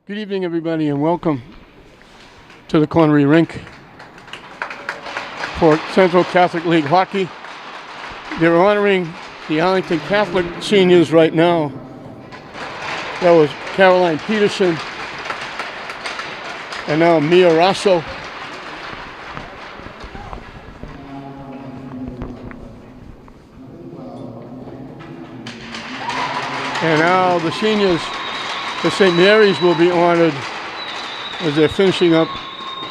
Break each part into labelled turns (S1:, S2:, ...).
S1: Good evening, everybody, and welcome to the Connery Rink for Central Catholic League Hockey. They're honoring the Arlington Catholic seniors right now. That was Caroline Peterson and now Mia Rosso. And now the seniors for St. Mary's will be honored as they're finishing up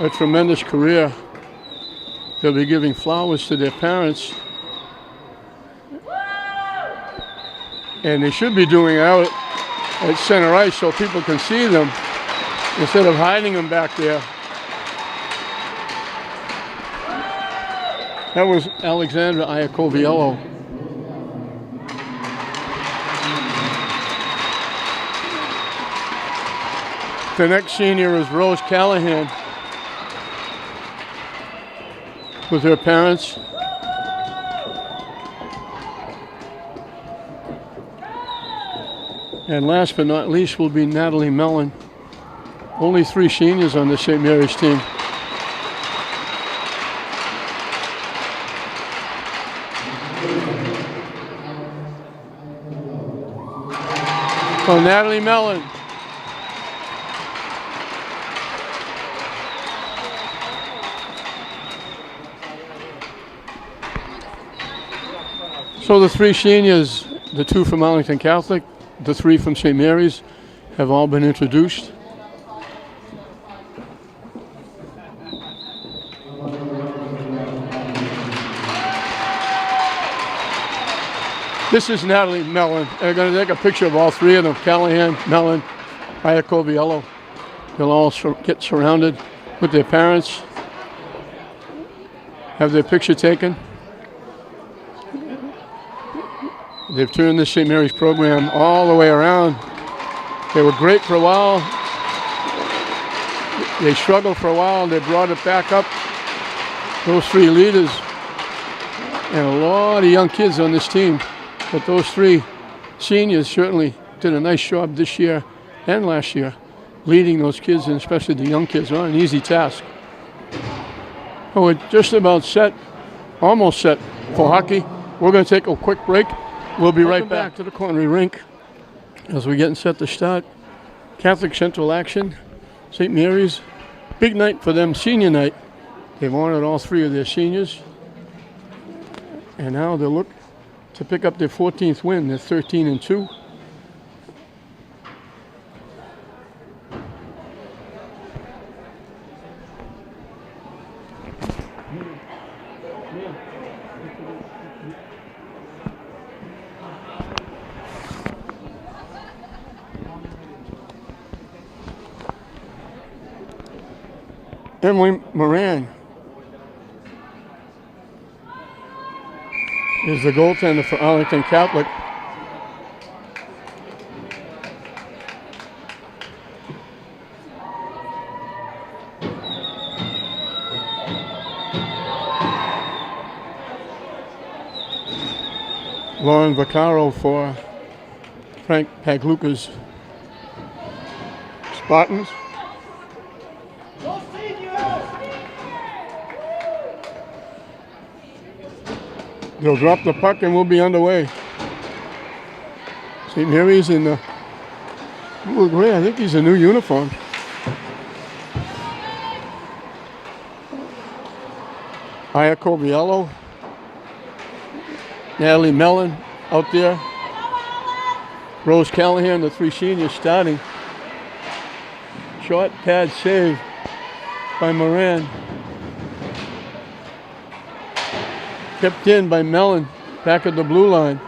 S1: a tremendous career. They'll be giving flowers to their parents. And they should be doing it out at center ice so people can see them instead of hiding them back there. That was Alexandra Iacoviello. The next senior is Rose Callahan with her parents. And last but not least will be Natalie Mellon. Only 3 seniors on the St. Mary's team. So Natalie Mellon. So the 3 seniors, the 2 from Arlington Catholic, the 3 from St. Mary's, have all been introduced. This is Natalie Mellon. They're going to take a picture of all 3 of them, Callahan, Mellon, Iacoviello. They'll all get surrounded with their parents, have their picture taken. They've turned this St. Mary's program all the way around. They were great for a while. They struggled for a while. They brought it back up. Those 3 leaders and a lot of young kids on this team. But those 3 seniors certainly did a nice job this year and last year, leading those kids, and especially the young kids. Not an easy task. But we're just about set, almost set for hockey. We're going to take a quick break. We'll be right back to the Connery Rink as we're getting set to start. Catholic Central action, St. Mary's, big night for them, senior night. They've honored all 3 of their seniors. And now they'll look to pick up their 14th win. They're 13-2. Emily Moran is the goaltender for Arlington Catholic. Lauren Vaccaro for Frank Pagluka's Spartans. They'll drop the puck and we'll be underway. St. Mary's in the blue gray. I think he's a new uniform. Iacoviello, Natalie Mellon out there. Rose Callahan, the 3 seniors starting. Short pad save by Moran. Kept in by Mellon, back at the blue line.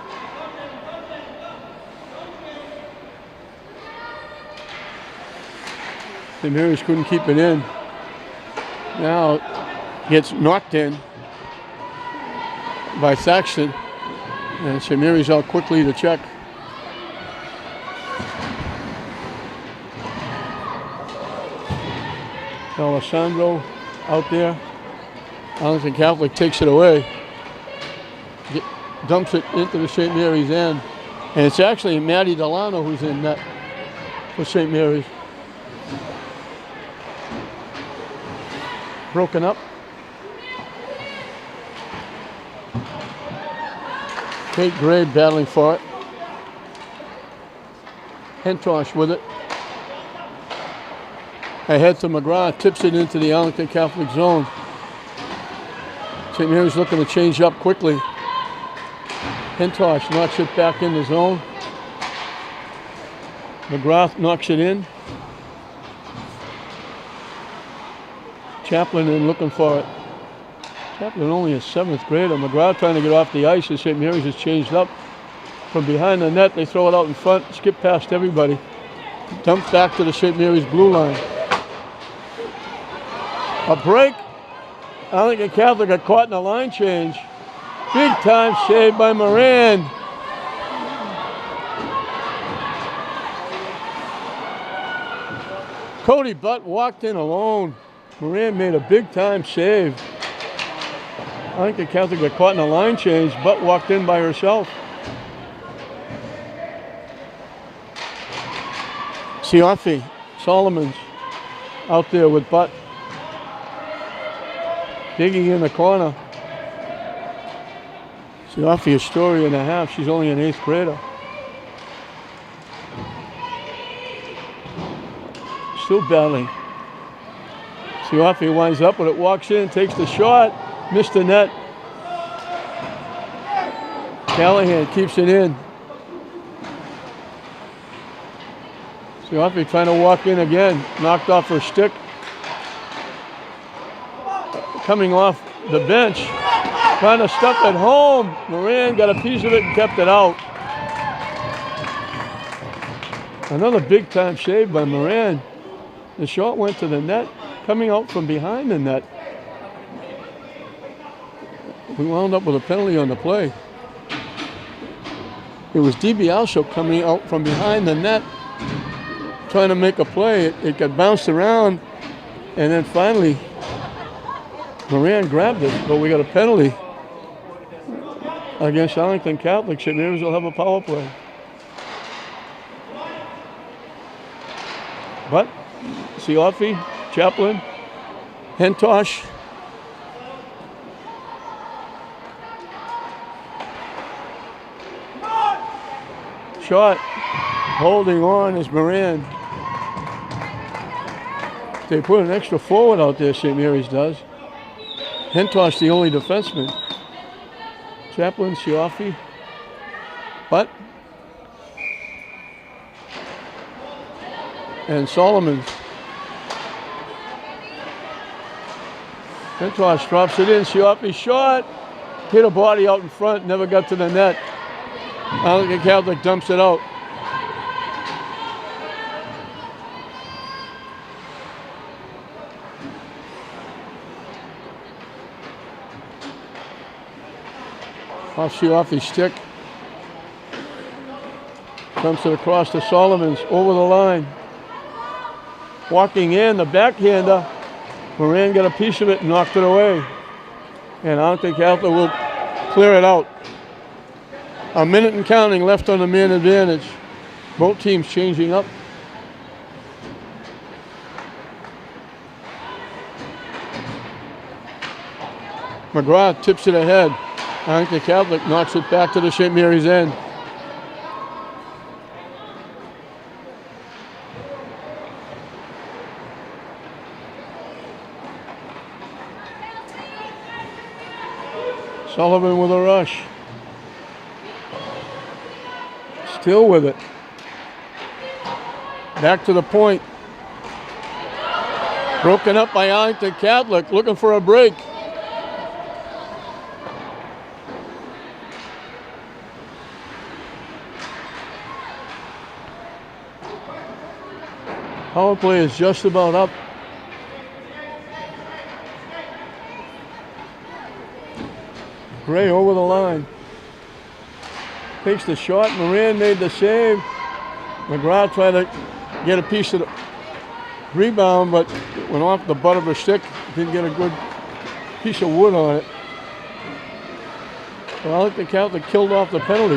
S1: St. Mary's couldn't keep it in. Now gets knocked in by Thaxton. And St. Mary's out quickly to check. Alessandro out there. Arlington Catholic takes it away. Dumps it into the St. Mary's end. And it's actually Maddie Delano who's in net for St. Mary's. Broken up. Kate Gray battling for it. Hentosh with it. Ahead to McGrath, tips it into the Arlington Catholic zone. St. Mary's looking to change up quickly. Hentosh knocks it back in the zone. McGrath knocks it in. Chaplin in looking for it. Chaplin only a 7th grader. McGrath trying to get off the ice as St. Mary's has changed up. From behind the net, they throw it out in front, skip past everybody. Dump back to the St. Mary's blue line. A break. Arlington Catholic got caught in a line change. Big time save by Moran. Cody Butt walked in alone. Moran made a big time save. Arlington Catholic got caught in a line change. Butt walked in by herself. Sioffi, Solomons out there with Butt. Digging in the corner. Sioffi a story and a half. She's only an 8th grader. Still battling. Sioffi winds up with it, walks in, takes the shot, missed the net. Callahan keeps it in. Sioffi trying to walk in again, knocked off her stick. Coming off the bench, trying to stuff it home. Moran got a piece of it and kept it out. Another big time save by Moran. The shot went to the net, coming out from behind the net. We wound up with a penalty on the play. It was DiBiasio coming out from behind the net, trying to make a play. It got bounced around, and then finally Moran grabbed it, but we got a penalty against Arlington Catholic. St. Mary's will have a power play. But Sioffi, Chaplin, Hentosh. Shot, holding on is Moran. They put an extra forward out there, St. Mary's does. Hentosh the only defenseman. Chaplin, Sioffi, Butt, and Solomons. Hentosh drops it in. Sioffi shot, hit a body out in front, never got to the net. Arlington Catholic dumps it out. Off Sioffi's stick. Dumps it across to Solomons, over the line. Walking in, the backhander. Moran got a piece of it and knocked it away. And Arlington Catholic will clear it out. A minute and counting left on the man advantage. Both teams changing up. McGrath tips it ahead. Arlington Catholic knocks it back to the St. Mary's end. Sullivan with a rush. Still with it. Back to the point. Broken up by Arlington Catholic, looking for a break. Power play is just about up. Gray over the line. Takes the shot. Moran made the save. McGrath tried to get a piece of the rebound, but it went off the butt of her stick. Didn't get a good piece of wood on it. Well, I think the Catholic killed off the penalty.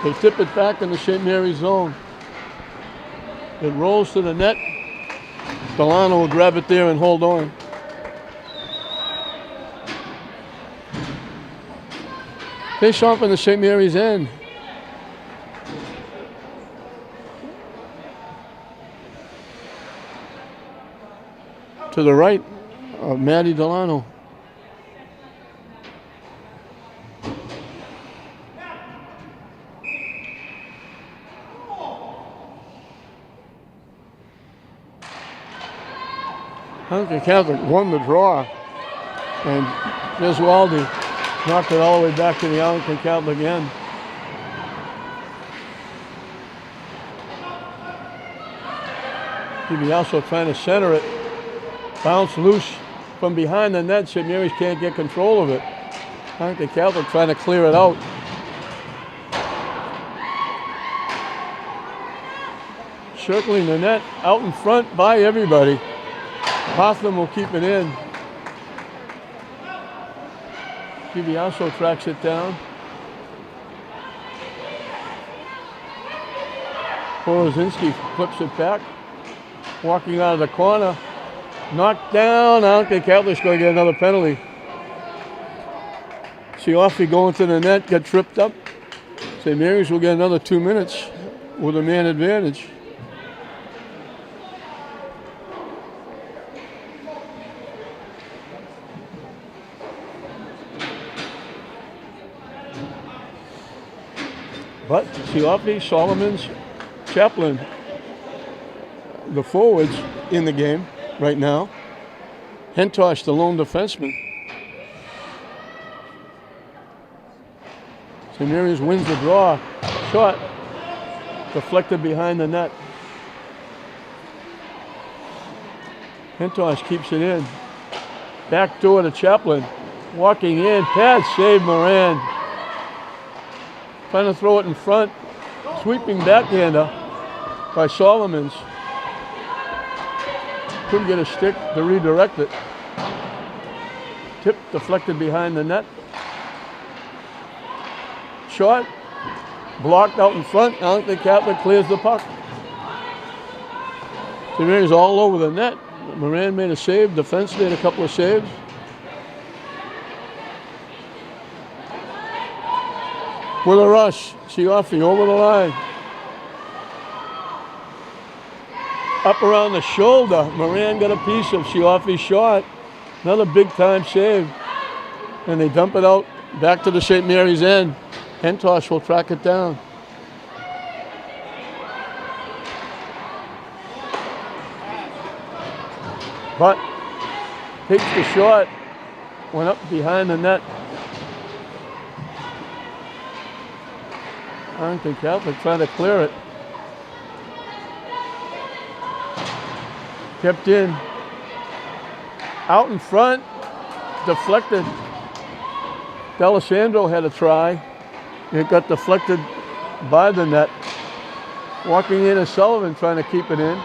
S1: They tip it back in the St. Mary's zone. It rolls to the net. Delano will grab it there and hold on. Face off in the St. Mary's end. To the right of Maddie Delano. Arlington Catholic won the draw, and Niswaldi knocked it all the way back to the Arlington Catholic end. He also trying to center it. Bounce loose from behind the net. St. Mary's can't get control of it. Arlington Catholic trying to clear it out. Circling the net out in front by everybody. Hotham will keep it in. also tracks it down. Porozinski flips it back. Walking out of the corner. Knocked down. Arlington Catholic's going to get another penalty. Sioffi going to the net, got tripped up. St. Mary's will get another 2 minutes with a man advantage. But Sioffi, Solomons, Chaplin, the forwards in the game right now. Hentosh, the lone defenseman. St. Mary's wins the draw. Shot deflected behind the net. Hentosh keeps it in. Back door to Chaplin. Walking in. Pad save Moran. Trying to throw it in front. Sweeping backhander by Solomons. Couldn't get a stick to redirect it. Tip deflected behind the net. Shot blocked out in front. Arlington Catholic clears the puck. St. Mary's all over the net. Moran made a save. Defense made a couple of saves. With a rush, Sioffi over the line. Up around the shoulder. Moran got a piece of Sioffi's shot. Another big time save. And they dump it out back to the St. Mary's end. Hentosh will track it down. But takes the shot. Went up behind the net. Arlington Catholic trying to clear it. Kept in. Out in front. Deflected. D'Alessandro had a try. It got deflected by the net. Walking in is Sullivan trying to keep it in.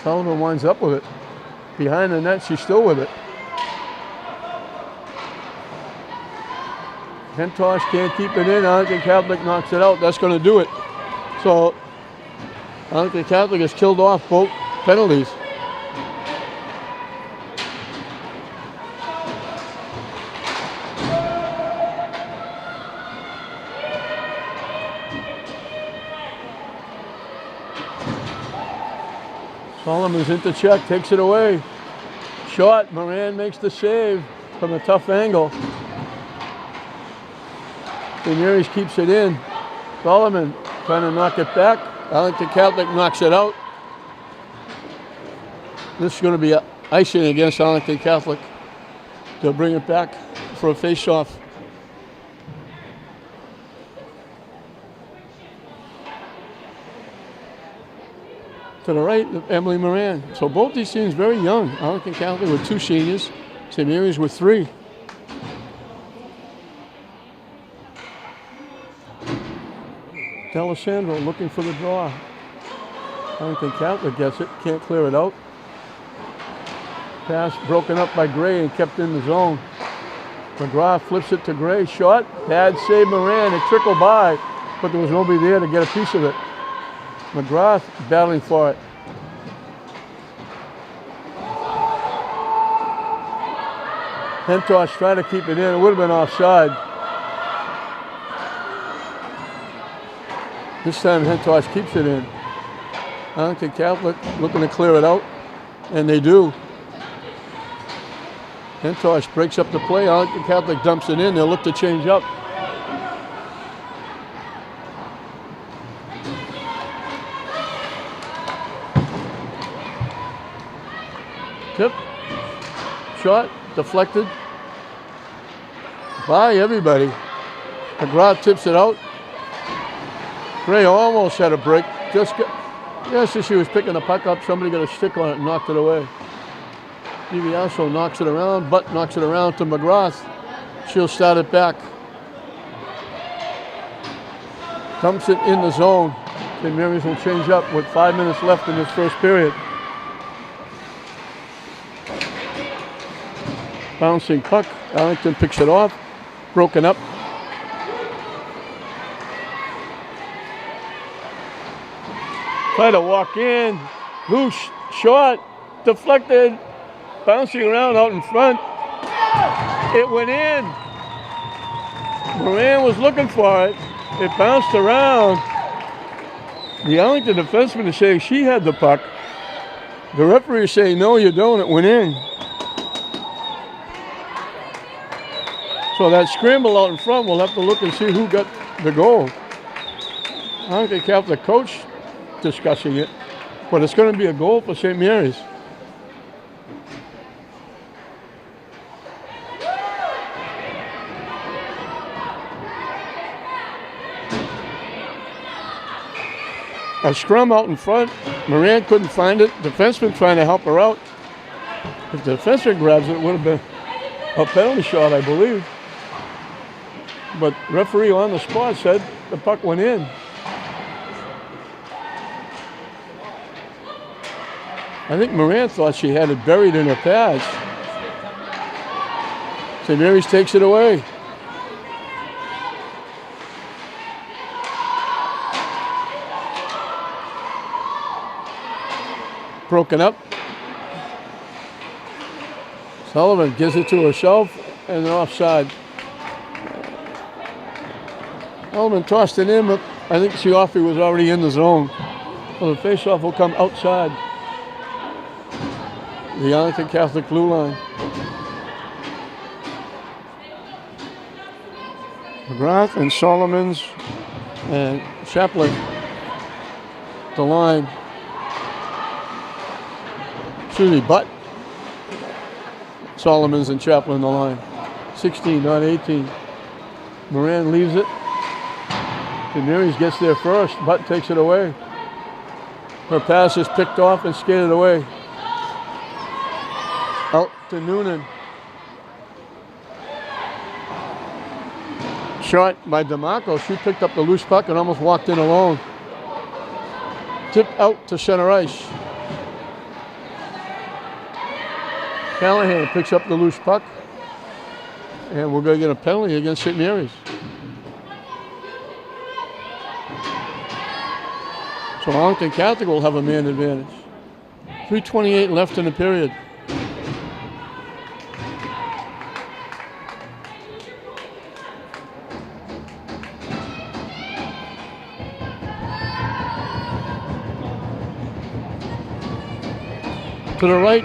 S1: Sullivan winds up with it. Behind the net, she's still with it. Hentosh can't keep it in. Arlington Catholic knocks it out. That's going to do it. So Arlington Catholic has killed off both penalties. Solomon's into check, takes it away. Shot, Moran makes the save from a tough angle. St. Mary's keeps it in. Solomon trying to knock it back. Arlington Catholic knocks it out. This is going to be icing against Arlington Catholic. They'll bring it back for a face-off. To the right of Emily Moran. So both these teams very young. Arlington Catholic with 2 seniors. St. Mary's with 3. D'Alessandro looking for the draw. Arlington Catholic gets it. Can't clear it out. Pass broken up by Gray and kept in the zone. McGrath flips it to Gray. Shot. Bad save Moran. It trickled by, but there was nobody there to get a piece of it. McGrath battling for it. Hentosh trying to keep it in. It would have been offside. This time Hentosh keeps it in. Arlington Catholic looking to clear it out, and they do. Hentosh breaks up the play. Arlington Catholic dumps it in. They'll look to change up. Tip. Shot. Deflected. By everybody. McGrath tips it out. Gray almost had a break. Just as she was picking the puck up, somebody got a stick on it and knocked it away. DiBiaso knocks it around. Butt knocks it around to McGrath. She'll start it back. Dumps it in the zone. St. Mary's will change up with 5 minutes left in this first period. Bouncing puck. Arlington picks it off. Broken up. Try to walk in. Loose. Short. Deflected. Bouncing around out in front. It went in. Moran was looking for it. It bounced around. The Arlington defenseman is saying she had the puck. The referee is saying, no, you don't. It went in. So that scramble out in front, we'll have to look and see who got the goal. Arlington Catholic coach discussing it, but it's going to be a goal for St. Mary's. A scrum out in front. Moran couldn't find it. Defenseman trying to help her out. If the defenseman grabs it, it would have been a penalty shot, I believe. But referee on the spot said the puck went in. I think Moran thought she had it buried in her pads. St. Mary's takes it away. Broken up. Sullivan gives it to herself and an offside. Sullivan tossed it in, but I think Sioffi was already in the zone. So the faceoff will come outside the Arlington Catholic blue line. McGrath and Solomons and Chaplin, the line. Butt. Solomons and Chaplin, the line. 16, not 18. Moran leaves it. St. Mary's gets there first. Butt takes it away. Her pass is picked off and skated away. Out to Noonan. Shot by DeMarco. She picked up the loose puck and almost walked in alone. Tipped out to center ice. Callahan picks up the loose puck. And we're going to get a penalty against St. Mary's. So Arlington Catholic will have a man advantage. 3:28 left in the period. To the right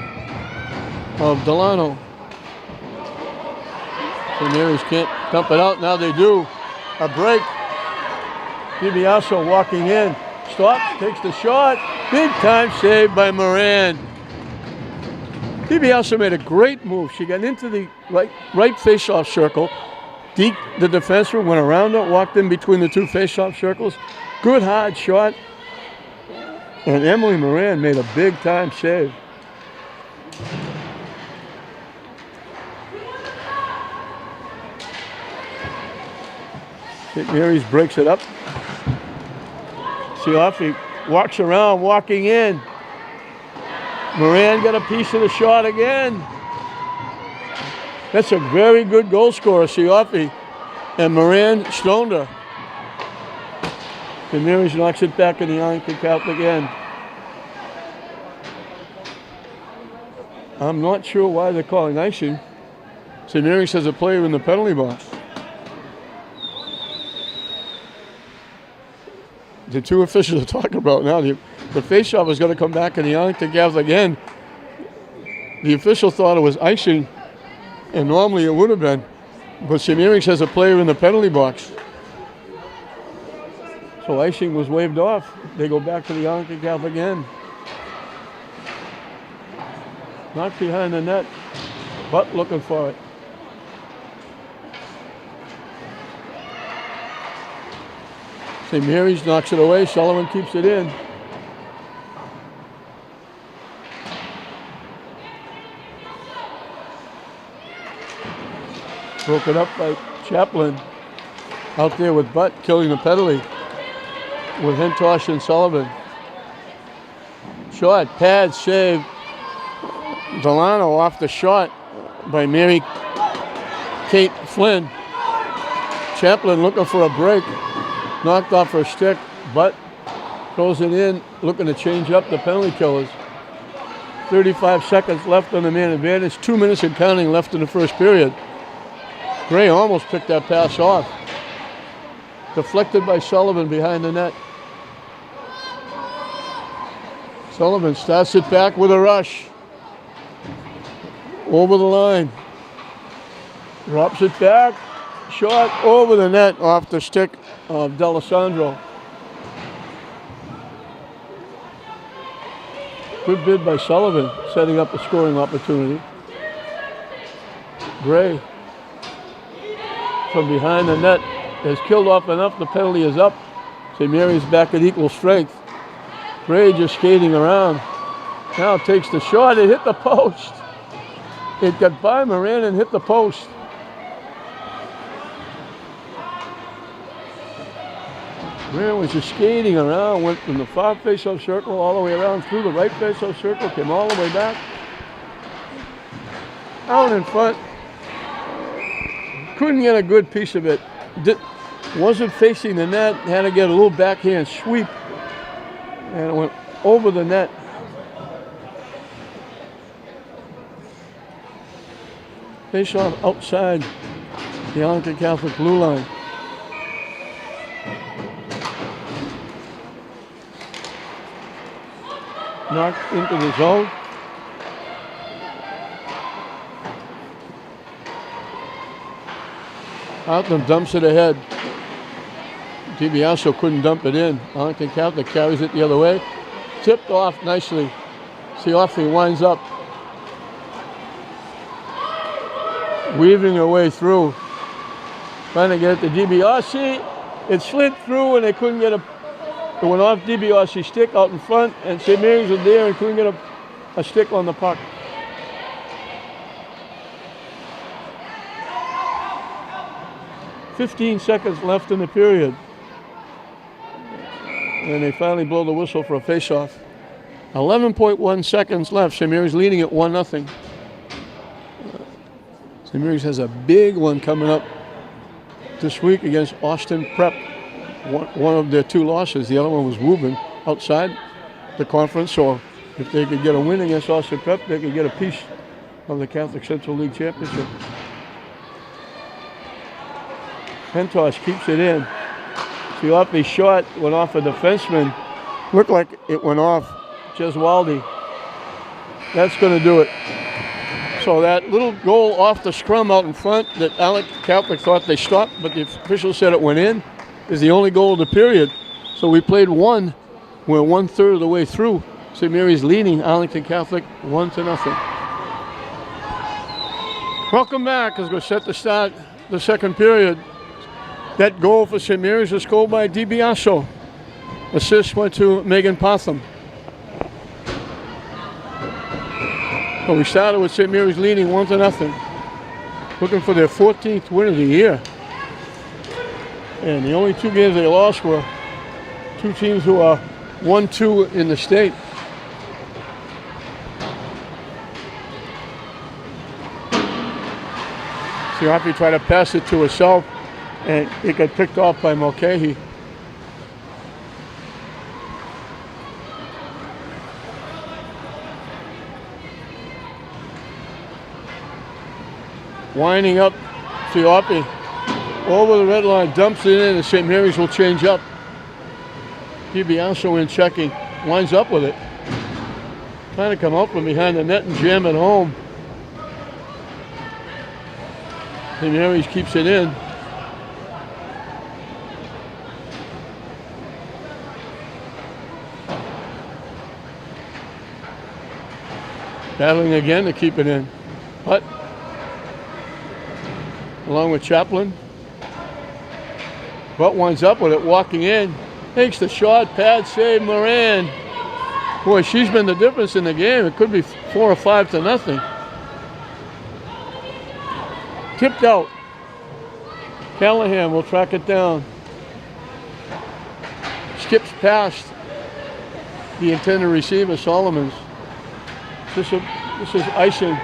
S1: of Delano. St. Mary's can't dump it out. Now they do. A break. DiBiaso walking in. Stop, takes the shot. Big time save by Moran. DiBiaso made a great move. She got into the right face-off circle. The defenseman went around it, walked in between the two face-off circles. Good hard shot. And Emily Moran made a big time save. St. Mary's breaks it up. Sioffi walks around, walking in. Moran got a piece of the shot again. That's a very good goal scorer, Sioffi. And Moran stoned her. And Mary's knocks it back in the Arlington Catholic end. I'm not sure why they're calling icing. St. Mary's has a player in the penalty box. The two officials are talking about now. The face-off is going to come back in the Arlington Catholic end. The official thought it was icing, and normally it would have been. But St. Mary's has a player in the penalty box. So icing was waved off. They go back to the Arlington Catholic end. Not behind the net, but looking for it. St. Mary's knocks it away. Sullivan keeps it in. Broken up by Chaplin. Out there with Butt killing the penalty with Hentosh and Sullivan. Shot, pad, save. Delano off the shot by Mary Kate Flynn. Chaplin looking for a break. Knocked off her stick. Butt throws it in, looking to change up the penalty killers. 35 seconds left on the man advantage. 2 minutes and counting left in the first period. Gray almost picked that pass off. Deflected by Sullivan behind the net. Sullivan starts it back with a rush. Over the line. Drops it back. Shot over the net off the stick of D'Alessandro. Good bid by Sullivan, setting up a scoring opportunity. Gray from behind the net has killed off enough. The penalty is up. St. Mary's back at equal strength. Gray just skating around. Now takes the shot. It hit the post. It got by Moran and hit the post. Moran was just skating around, went from the far face-off circle all the way around through the right face-off circle, came all the way back. Out in front. Couldn't get a good piece of it. Wasn't facing the net, had to get a little backhand sweep. And it went over the net. Face-off outside the Arlington Catholic blue line. Knocked into the zone. Arlington dumps it ahead. DiBiasio couldn't dump it in. Arlington Catholic carries it the other way. Tipped off nicely. Sioffi winds up. Weaving her way through. Trying to get it to DiBiasio. It slid through and they couldn't get a... It went off DiBiasio's stick out in front, and St. Mary's was there and couldn't get a stick on the puck. "15 seconds left in the period. And they finally blow the whistle for a face-off. 11.1 seconds left. St. Mary's leading at 1-0. St. Mary's has a big one coming up this week against Austin Prep. One of their two losses. The other one was Woburn outside the conference. So if they could get a win against Austin Prep, they could get a piece of the Catholic Central League Championship. Hentosh keeps it in. Sioffi's shot went off a defenseman. Looked like it went off Gesualdi. That's going to do it. So that little goal off the scrum out in front that Arlington Catholic thought they stopped, but the official said it went in, is the only goal of the period. So we played one. We're 1/3 of the way through. St. Mary's leading Arlington Catholic 1-0. Welcome back as we set the start the second period. That goal for St. Mary's was scored by DiBiasio. Assist went to Megan Potham. So we started with St. Mary's leading 1-0. Looking for their 14th win of the year. And the only two games they lost were two teams who are 1-2 in the state. Siafi tried to pass it to herself, and it got picked off by Mulcahy. Winding up, Siafi over the red line, dumps it in, and St. Mary's will change up. DiBiase in checking, winds up with it. Trying to come out from behind the net and jam it home. St. Mary's keeps it in. Battling again to keep it in. But along with Chaplin. But winds up with it, walking in. Takes the shot, pad save, Moran. Boy, she's been the difference in the game. It could be 4 or 5 to nothing. Tipped out. Callahan will track it down. Skips past the intended receiver, Solomons. This is icing.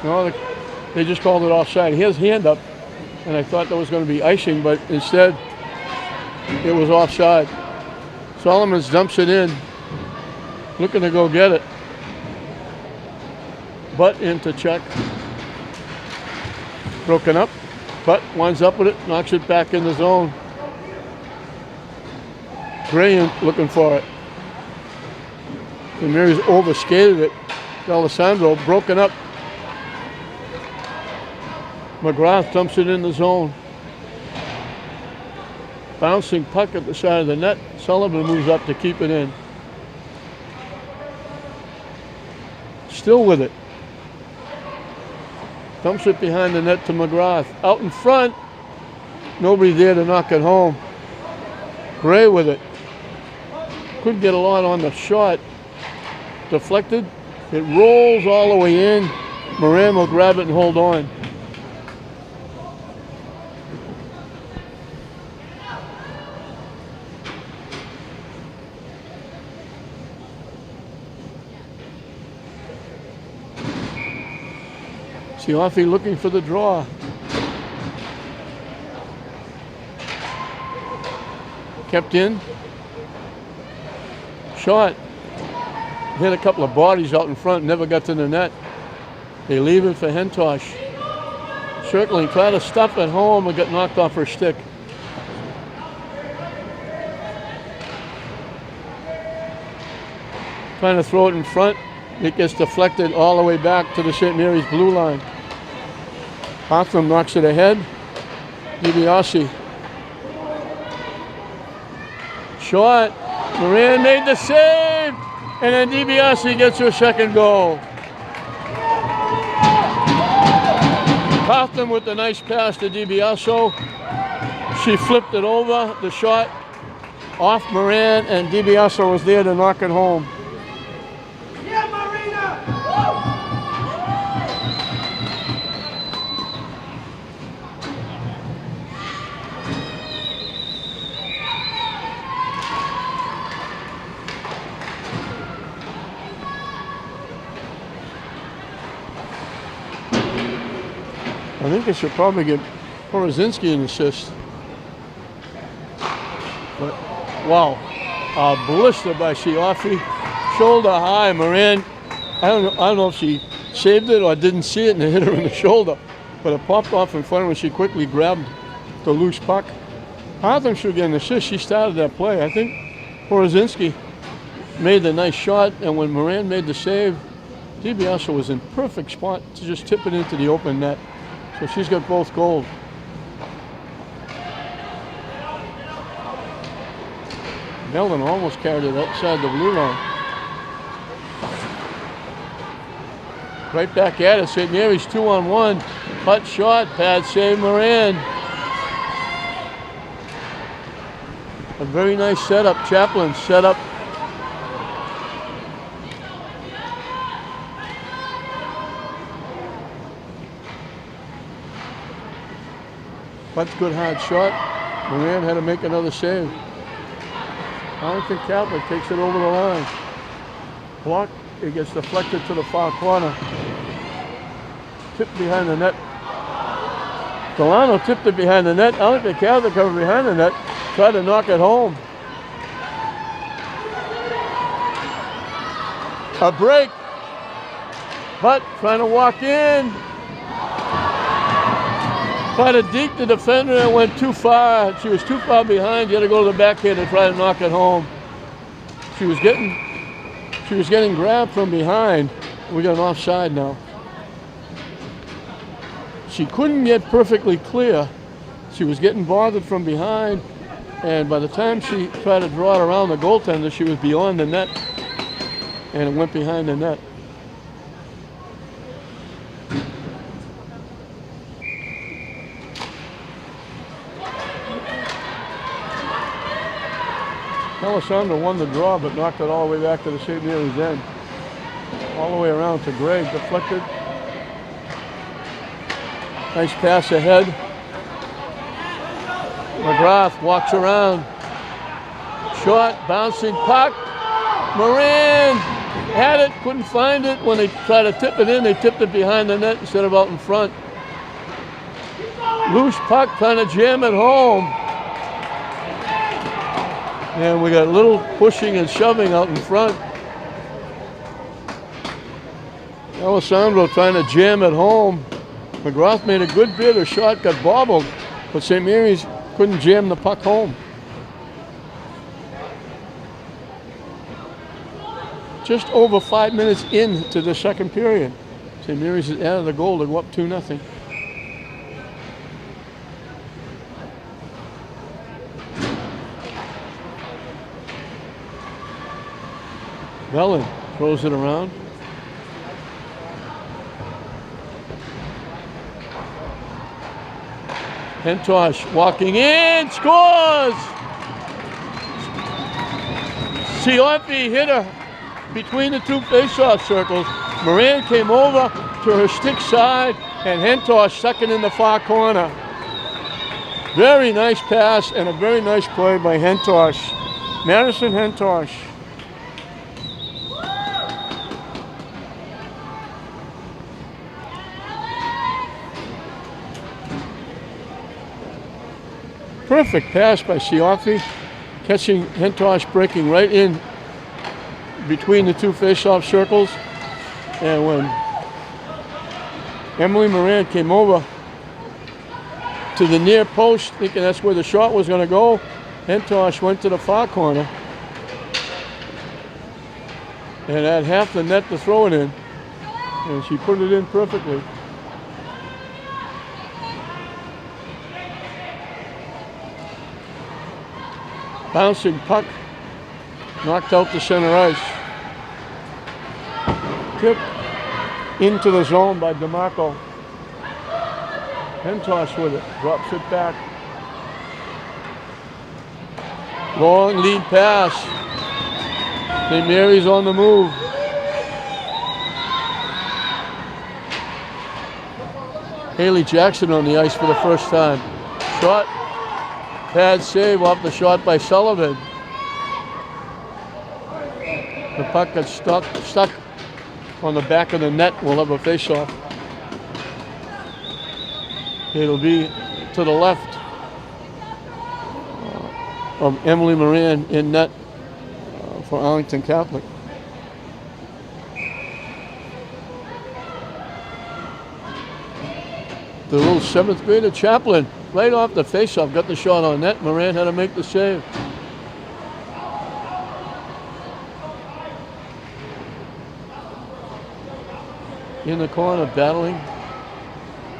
S1: No, they just called it offside. He has hand up, and I thought that was going to be icing, but instead it was offside. Solomons dumps it in, looking to go get it. Butt into check. Broken up. Butt winds up with it, knocks it back in the zone. Brilliant looking for it. And Mary's overskated it. D'Alessandro broken up. McGrath dumps it in the zone. Bouncing puck at the side of the net. Sullivan moves up to keep it in. Still with it. Dumps it behind the net to McGrath. Out in front. Nobody there to knock it home. Gray with it. Couldn't get a lot on the shot. Deflected. It rolls all the way in. Moran will grab it and hold on. Siafi looking for the draw. Kept in. Shot. Hit a couple of bodies out in front, never got to the net. They leave it for Hentosh. Circling, try to stuff it home and got knocked off her stick. Trying to throw it in front. It gets deflected all the way back to the St. Mary's blue line. Hotham knocks it ahead. DiBiase. Shot. Moran made the save. And then DiBiase gets her second goal. Hotham with the nice pass to DiBiase. She flipped it over. The shot off Moran, and DiBiase was there to knock it home. I think they should probably get Porozinski an assist. But, wow, a blister by Siafi. Shoulder high, Moran. I don't know if she saved it or didn't see it and it hit her in the shoulder. But it popped off in front of her. She quickly grabbed the loose puck. Hotham should get an assist. She started that play. I think Porozinski made the nice shot, and when Moran made the save, DiBiase was in perfect spot to just tip it into the open net. So she's got both goals. Melvin almost carried it outside the blue line. Right back at it. St. Mary's 2-on-1. Putt shot. Pad save Moran. A very nice setup. Chaplin set up. Putt's good hard shot. Moran had to make another save. Arlington Catholic takes it over the line. Block. It gets deflected to the far corner. Tipped behind the net Delano tipped it behind the net. Arlington Catholic covered behind the net, tried to knock it home. A break. But trying to walk in. Tried to deke the defender and went too far. She was too far behind. You had to go to the backhand and try to knock it home. She was getting grabbed from behind. We got an offside now. She couldn't get perfectly clear. She was getting bothered from behind, and by the time she tried to draw it around the goaltender, she was beyond the net, and it went behind the net. Alessandro won the draw, but knocked it all the way back to the St. Mary's end. All the way around to Gray, deflected. Nice pass ahead. McGrath walks around. Short, bouncing puck. Moran had it, couldn't find it. When they tried to tip it in, they tipped it behind the net instead of out in front. Loose puck, trying to jam it home. And we got a little pushing and shoving out in front. Alessandro trying to jam it home. McGrath made a good bid. Her shot got bobbled, but St. Mary's couldn't jam the puck home. Just over 5 minutes into the second period, St. Mary's is out of the goal to go up 2-0. Bellin throws it around. Hentosh walking in, scores! Siopi hit her between the two face-off circles. Moran came over to her stick side, and Hentosh second in the far corner. Very nice pass and a very nice play by Hentosh. Madison Hentosh. Perfect pass by Siofi, catching Hentosh breaking right in between the two face-off circles. And when Emily Moran came over to the near post, thinking that's where the shot was going to go, Hentosh went to the far corner and had half the net to throw it in, and she put it in perfectly. Bouncing puck, knocked out to center ice. Tip into the zone by DeMarco. Hentosh with it, drops it back. Long lead pass. St. Mary's on the move. Haley Jackson on the ice for the first time. Shot. Pad save off the shot by Sullivan. The puck got stuck on the back of the net. We'll have a face-off. It'll be to the left of Emily Moran in net for Arlington Catholic. The little 7th grader Chaplin, right off the face-off, got the shot on net. Moran had to make the save. In the corner, battling,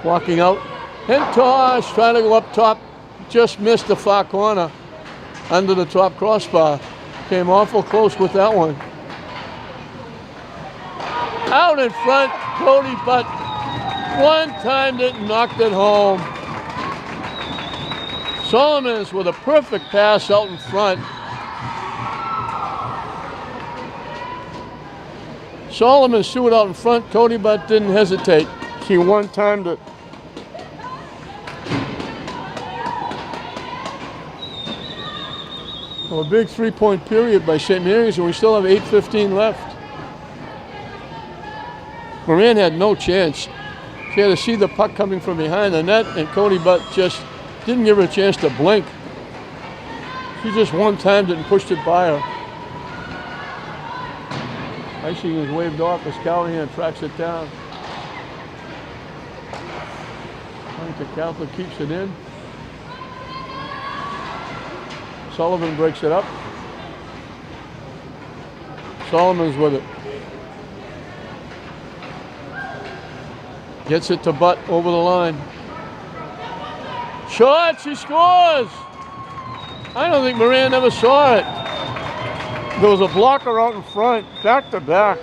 S1: walking out. Hentosh trying to go up top, just missed the far corner under the top crossbar. Came awful close with that one. Out in front, Cody Butt one-timed it and knocked it home. Solomons with a perfect pass out in front. Solomon threw it out in front. Cody Butt didn't hesitate. She one-timed it. Well, a big three-point period by St. Mary's, and we still have 8:15 left. Moran had no chance. She had to see the puck coming from behind the net, and Cody Butt just didn't give her a chance to blink. She just one-timed it and pushed it by her. Icing is waved off as Callahan tracks it down. Arlington Catholic keeps it in. Sullivan breaks it up. Solomon's with it. Gets it to Butt over the line. Shot, she scores! I don't think Moran ever saw it. There was a blocker out in front, back to back.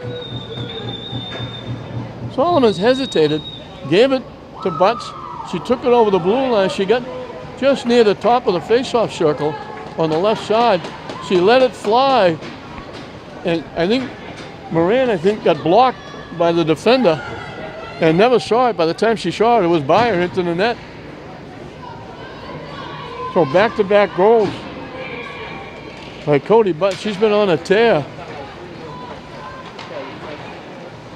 S1: Solomon's hesitated, gave it to Butts. She took it over the blue line. She got just near the top of the face-off circle on the left side. She let it fly, and I think Moran, got blocked by the defender and never saw it. By the time she saw it, it was by her into the net. So back-to-back goals by Cody Butt. She's been on a tear.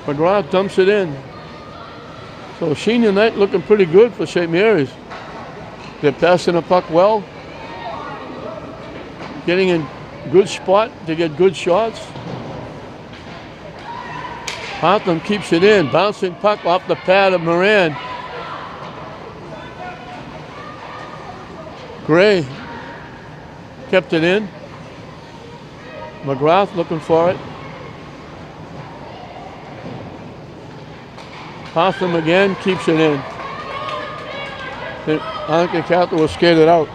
S1: McGrath dumps it in. So senior night looking pretty good for St. Mary's. They're passing the puck well. Getting in good spot to get good shots. Hotham keeps it in. Bouncing puck off the pad of Moran. Gray kept it in. McGrath looking for it. Hotham again keeps it in. Arlington Catholic will skate it out.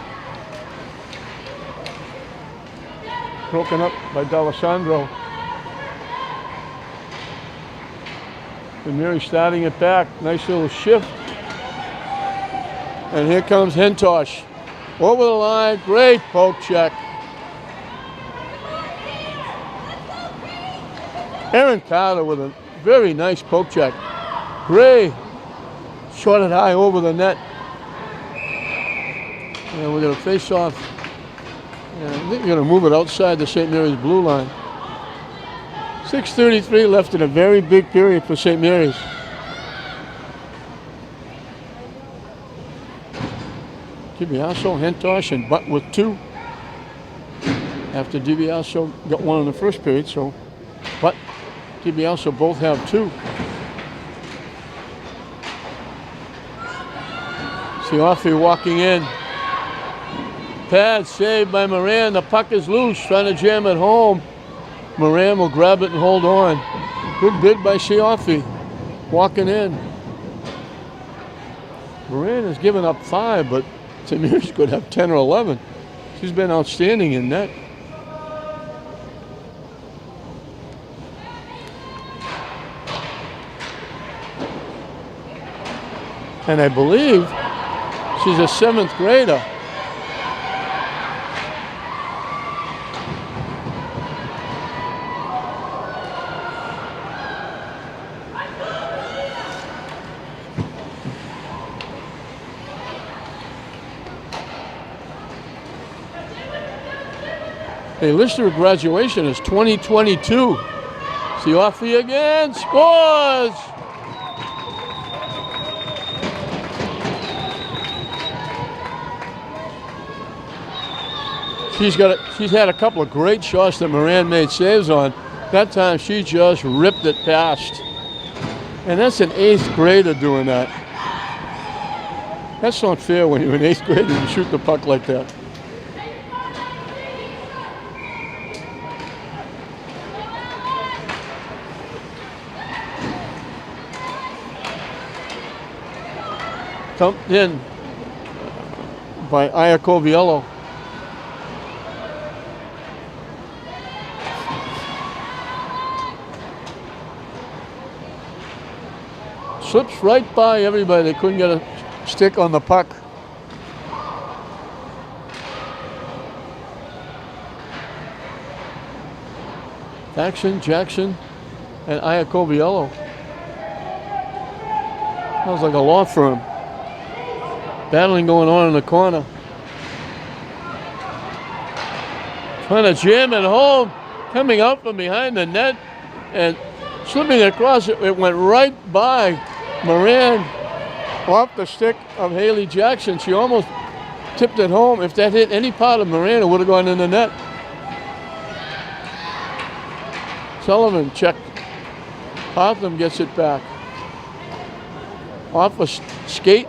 S1: Broken up by D'Alessandro. And Mary starting it back. Nice little shift. And here comes Hentosh. Over the line. Great poke check. Aaron Carter with a very nice poke check. Gray shot it high over the net. And we're going to face off. And I think we're going to move it outside the St. Mary's blue line. 6:33 left in a very big period for St. Mary's. DiBiaso, Hentosh, and Butt with 2. After DiBiaso got 1 in the first period, so Butt, DiBiaso both have 2. Sioffi walking in. Pad saved by Moran. The puck is loose, trying to jam it home. Moran will grab it and hold on. Good bid by Sioffi. Walking in. Moran has given up 5, but St. Mary's could have 10 or 11. She's been outstanding in net. And I believe she's a 7th grader. They listed her graduation as 2022. Sioffi again scores. She's had a couple of great shots that Moran made saves on. That time she just ripped it past. And that's an 8th grader doing that. That's not fair when you're an 8th grader and you shoot the puck like that. Thumped in by Iacoviello. Slips right by everybody. They couldn't get a stick on the puck. Faxon, Jackson, and Iacoviello. Sounds like a law firm. Battling going on in the corner. Trying to jam it home. Coming out from behind the net and slipping across it. It went right by Moran off the stick of Haley Jackson. She almost tipped it home. If that hit any part of Moran, it would have gone in the net. Sullivan checked. Hotham gets it back. Off a skate.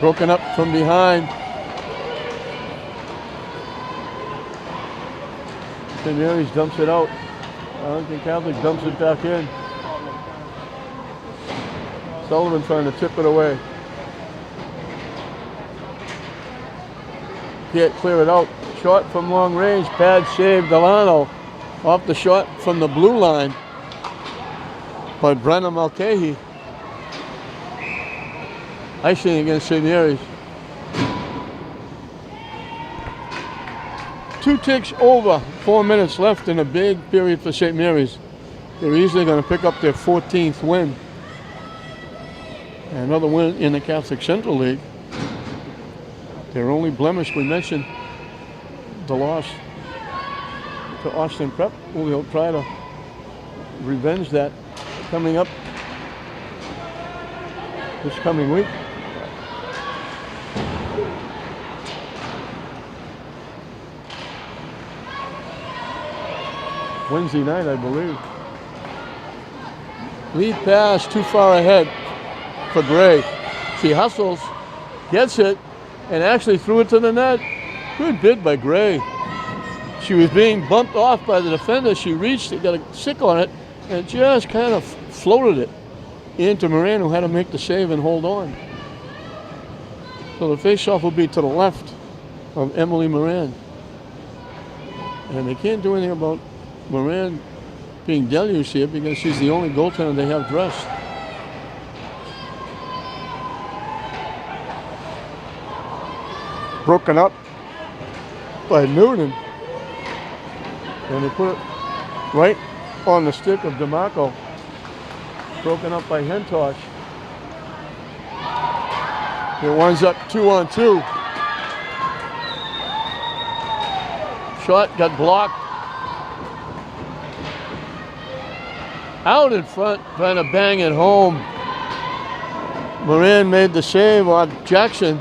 S1: Broken up from behind. St. Mary's dumps it out. Arlington Catholic dumps it back in. Sullivan trying to tip it away. Can't clear it out. Shot from long range. Pad save. Delano off the shot from the blue line by Brenna Mulcahy. Icing against St. Mary's. 2 ticks over, 4 minutes left in a big period for St. Mary's. They're easily going to pick up their 14th win. And another win in the Catholic Central League. Their only blemish, we mentioned the loss to Austin Prep. We'll try to revenge that coming up this coming week. Wednesday night, I believe. Lead pass too far ahead for Gray. She hustles, gets it, and actually threw it to the net. Good bid by Gray. She was being bumped off by the defender. She reached it, got a stick on it, and just kind of floated it into Moran, who had to make the save and hold on. So the face-off will be to the left of Emily Moran. And they can't do anything about Moran being deluged here because she's the only goaltender they have dressed. Broken up by Noonan. And they put it right on the stick of DeMarco. Broken up by Hentosh. It winds up 2-on-2. Shot got blocked. Out in front, trying to bang it home. Moran made the save on Jackson.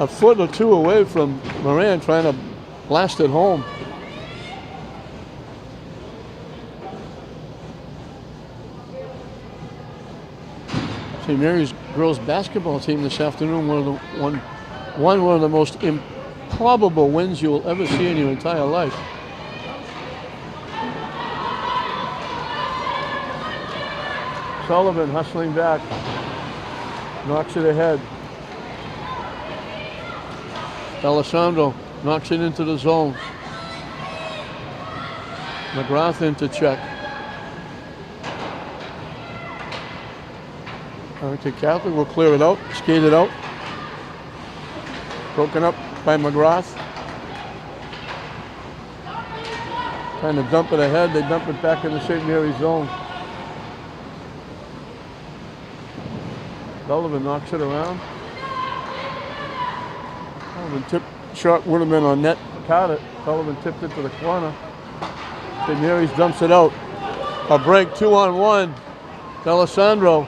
S1: A foot or two away from Moran, trying to blast it home. St. Mary's girls basketball team this afternoon, one of the most improbable wins you'll ever see in your entire life. Sullivan hustling back, knocks it ahead. Alessandro knocks it into the zone. McGrath into check. Arlington Catholic will clear it out, skate it out. Broken up by McGrath. Trying to dump it ahead, they dump it back in the St. Mary's zone. Sullivan knocks it around. Sullivan tipped, shot would have been on net. Caught it. Sullivan tipped it to the corner. St. Mary's dumps it out. A break, 2-on-1. D'Alessandro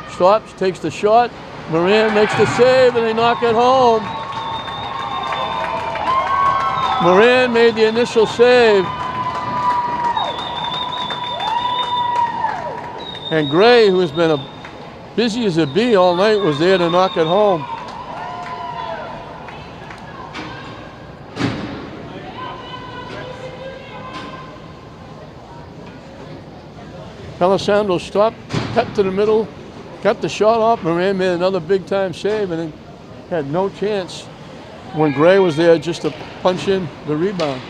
S1: stops, takes the shot. Moran makes the save, and they knock it home. Moran made the initial save. And Gray, who has been busy as a bee all night, was there to knock it home. Alessandro stopped, cut to the middle, got the shot off. Moran made another big time save and then had no chance when Gray was there just to punch in the rebound.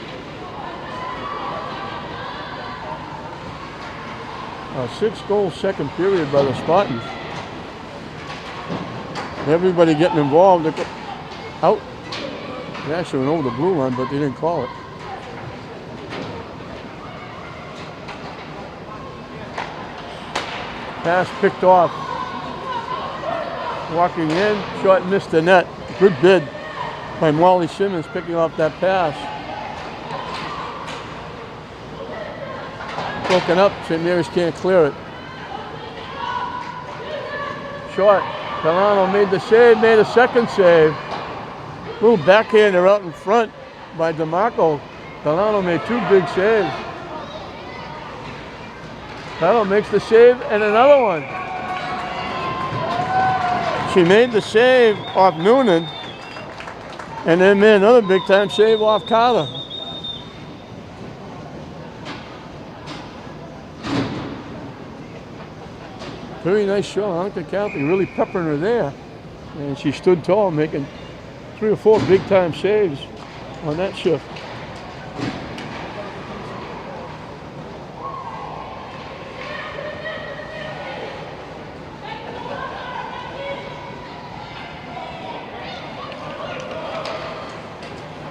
S1: A 6-goal second period by the Spartans. Everybody getting involved. Out. They actually went over the blue line, but they didn't call it. Pass picked off. Walking in, shot missed the net. Good bid by Molly Simmons picking off that pass. Broken up, St. Mary's can't clear it. Short. Delano made the save, made a second save. Little backhander out in front by DeMarco. Delano made two big saves. Delano makes the save and another one. She made the save off Noonan and then made another big time save off Carter. Very nice shot. Arlington Catholic really peppering her there. And she stood tall, making 3 or 4 big time saves on that shift.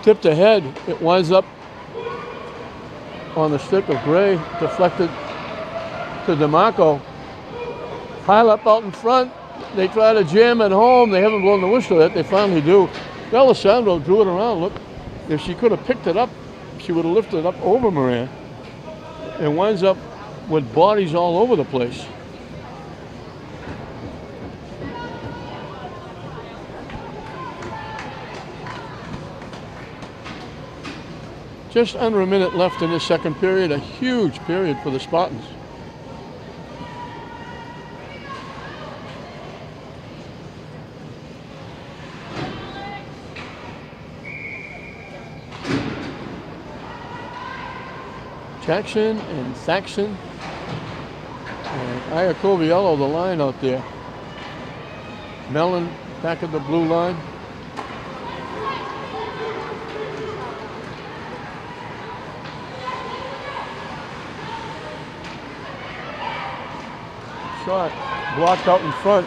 S1: Tipped ahead, it winds up on the stick of Gray, deflected to DeMarco. Pile up out in front, they try to jam it home, they haven't blown the whistle yet, they finally do. D'Alessandro drew it around, look, if she could have picked it up, she would have lifted it up over Moran. It winds up with bodies all over the place. Just under a minute left in this second period, a huge period for the Spartans. Jackson and Thaxton and Iacoviello, the line out there. Mellon back at the blue line. Shot blocked out in front.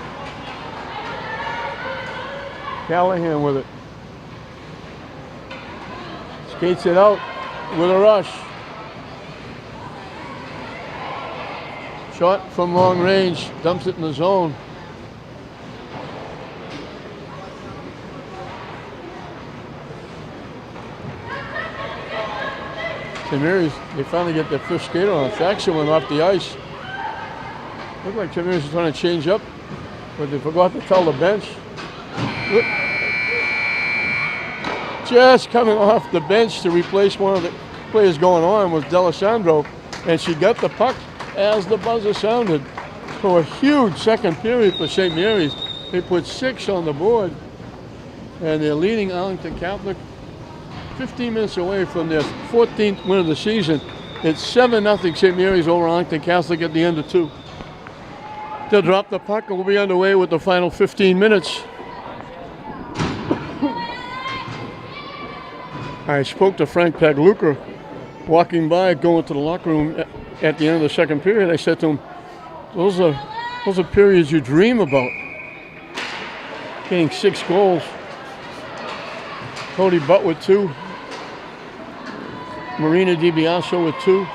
S1: Callahan with it. Skates it out with a rush. Shot from long range, dumps it in the zone. St. Mary's, they finally get their fifth skater on. Thaxton went off the ice. Looked like St. Mary's was trying to change up, but they forgot to tell the bench. Look. Just coming off the bench to replace one of the players going on was D'Alessandro, and she got the puck as the buzzer sounded. For a huge second period for St. Mary's. They put 6 on the board, and they're leading Arlington Catholic 15 minutes away from their 14th win of the season. It's 7-0 St. Mary's over Arlington Catholic at the end of 2. They'll drop the puck and we'll be underway with the final 15 minutes. I spoke to Frank Pagluca walking by, going to the locker room at the end of the second period. I said to him, those are periods you dream about. Getting 6 goals. Cody Butt with 2. Marina DiBiaso with 2.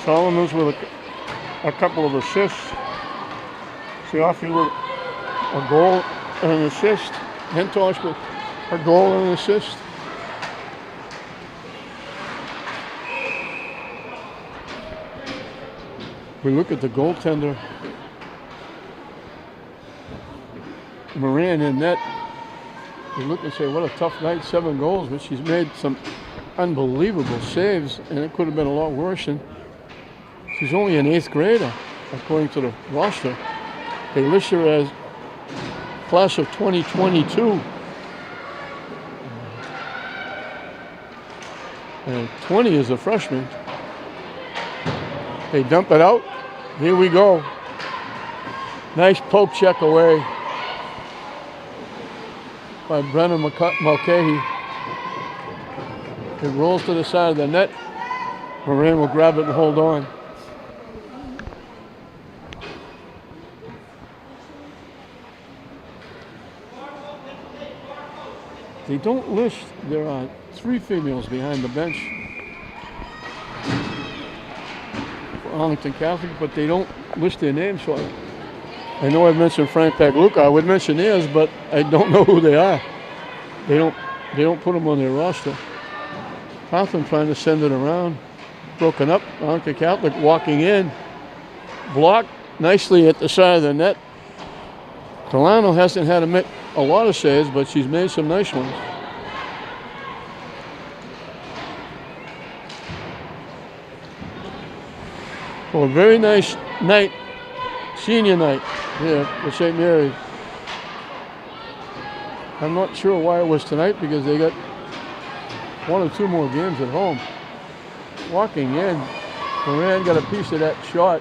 S1: Solomons with a couple of assists. Siafi with a goal and an assist. Hentosh with a goal and an assist. We look at the goaltender. Moran in net. We look and say, what a tough night, 7 goals, but she's made some unbelievable saves, and it could have been a lot worse. And she's only an 8th grader, according to the roster. They list her as class of 2022. And 20 is a freshman. They dump it out. Here we go. Nice poke check away by Brennan Mulcahy. It rolls to the side of the net. Moran will grab it and hold on. They don't list, there are 3 females behind the bench for Arlington Catholic, but they don't list their names for you. I know I've mentioned Frank Pagluca. I would mention theirs, but I don't know who they are. They don't put them on their roster. Hawthorne trying to send it around. Broken up. Arlington Catholic walking in. Blocked nicely at the side of the net. Delano hasn't had to make a lot of saves, but she's made some nice ones. Well, a very nice night, senior night here at St. Mary's. I'm not sure why it was tonight because they got 1 or 2 more games at home. Walking in, Moran got a piece of that shot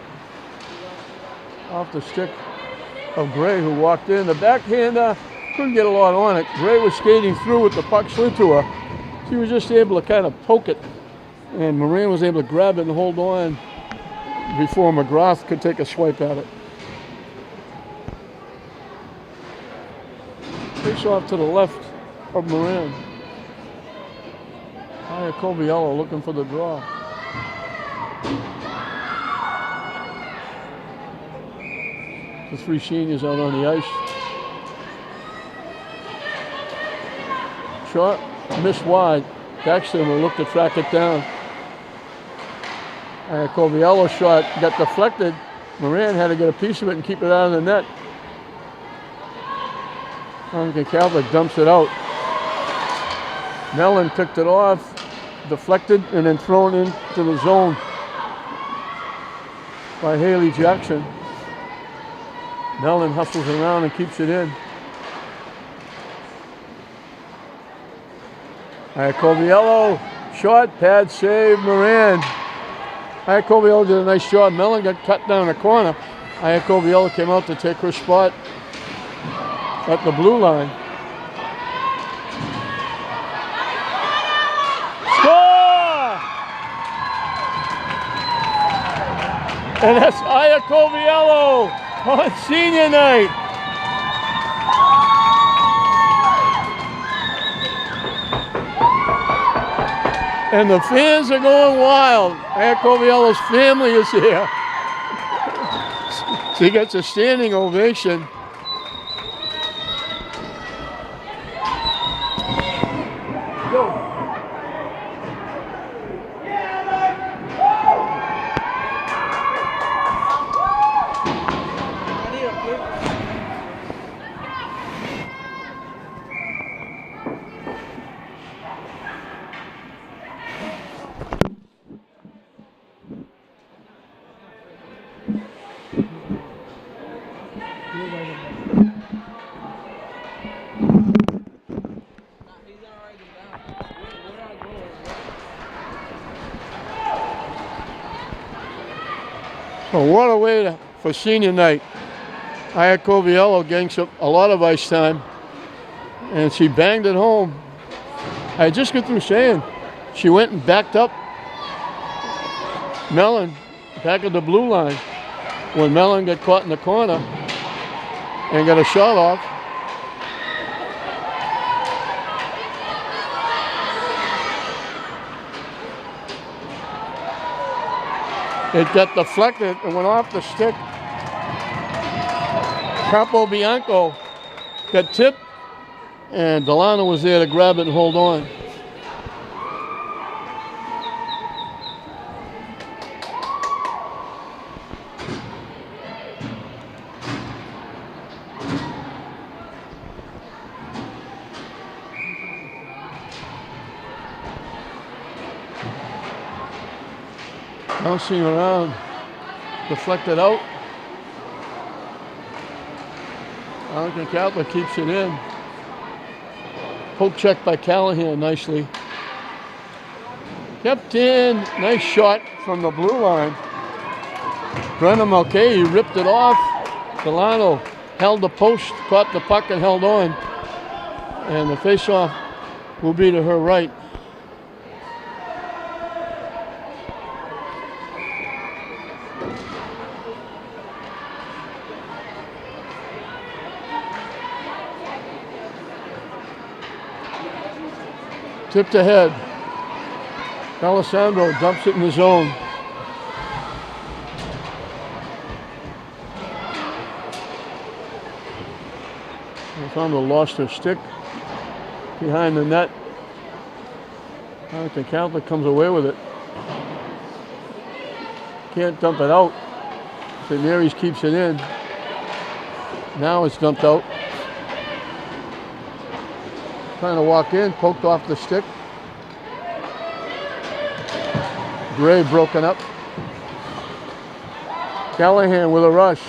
S1: off the stick of Gray, who walked in. The backhander couldn't get a lot on it. Gray was skating through with the puck slid to her. She was just able to kind of poke it, and Moran was able to grab it and hold on before McGrath could take a swipe at it. Face off to the left of Moran. Coviello looking for the draw. The 3 seniors out on the ice. Shot, missed wide. Baxter will look to track it down. Coviello shot got deflected. Moran had to get a piece of it and keep it out of the net. Arlington Catholic dumps it out. Mellon picked it off, deflected, and then thrown into the zone by Haley Jackson. Mellon hustles around and keeps it in. Coviello, shot, pad save, Moran. Coviello did a nice job. Mellon got cut down the corner. Coviello came out to take her spot at the blue line. Score! And that's Aya Coviello on senior night. And the fans are going wild. Aya Coviello's family is here. She gets a standing ovation. So what a way for senior night. Aya Coviello getting a lot of ice time, and she banged it home. I just got through saying she went and backed up Mellon back at the blue line when Mellon got caught in the corner and got a shot off. It got deflected and went off the stick. Capo Bianco got tipped, and Delano was there to grab it and hold on. Bouncing around, deflected out. Arlington Catholic keeps it in. Poke check by Callahan nicely. Kept in, nice shot from the blue line. Brennan Mulcahy ripped it off. Delano held the post, caught the puck and held on. And the face-off will be to her right. Tipped ahead. Alessandro dumps it in the zone. Alessandro lost her stick behind the net. Arlington Catholic comes away with it. Can't dump it out. St. Mary's keeps it in. Now it's dumped out. Trying to walk in, poked off the stick. Gray broken up. Callahan with a rush.